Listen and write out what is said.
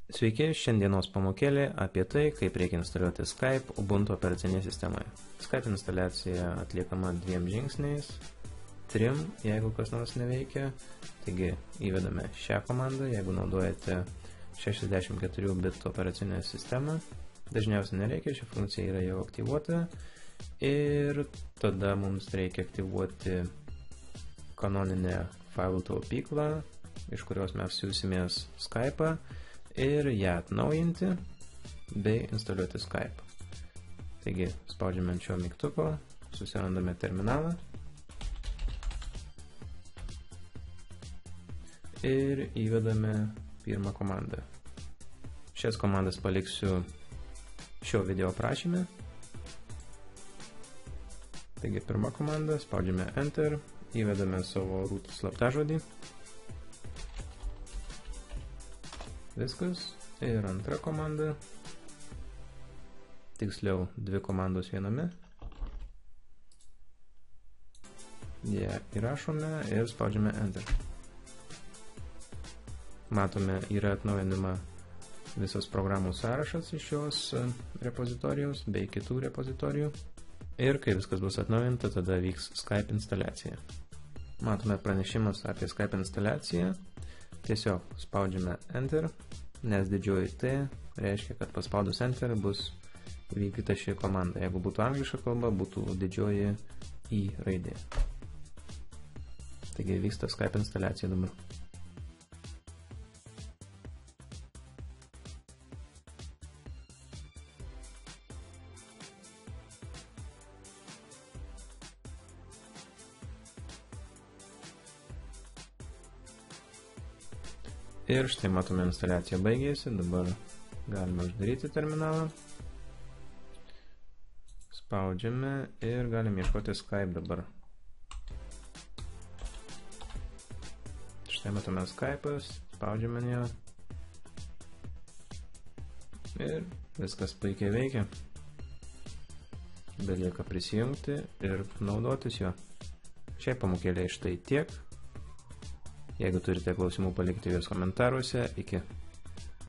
Sveiki, šiandienos pamokėlė apie tai, kaip reikia instaliuoti Skype Ubuntu operacinėje sistemoje. Skype instaliacija atliekama 2 žingsniais, 3, jeigu kas nors neveikia. Taigi įvedame šią komandą, jeigu naudojate 64 bit operacinę sistemą. Dažniausiai nereikia, ši funkcija yra jau aktyvuota. Ir tada mums reikia aktyvuoti kanoninę failų taupyklą, iš kurios mes siūsimės Skype'ą, ir ją atnaujinti bei instaliuoti Skype. Taigi spaudžiame ant šio mygtuko, susirandame terminalą ir įvedame pirmą komandą. Šias komandas paliksiu šio video aprašyme. Taigi pirma komanda, spaudžiame Enter, įvedame savo root slaptažodį. Viskas. Ir antra komanda. Tiksliau, 2 komandos viename. Ją įrašome ir spaudžiame Enter. Matome, yra atnaujinama visas programų sąrašas iš šios repozitorijos bei kitų repozitorijų. Ir kai viskas bus atnaujinta, tada vyks Skype instaliacija. Matome pranešimas apie Skype instaliaciją. Tiesiog spaudžiame Enter, nes didžioji T reiškia, kad paspaudus Enter bus įvykdyta ši komanda. Jeigu būtų angliška kalba, būtų didžioji I raidė. Taigi vyksta Skype instaliacija dabar. Ir štai matome, instaliacija baigėsi, dabar galime uždaryti terminalą. Spaudžiame ir galime ieškoti Skype dabar. Štai matome Skype'as, spaudžiame ją. Ir viskas puikiai veikia. Belieka prisijungti ir naudotis juo. Šiai pamokėlė štai tiek. Jeigu turite klausimų, palikite juos komentaruose. Iki.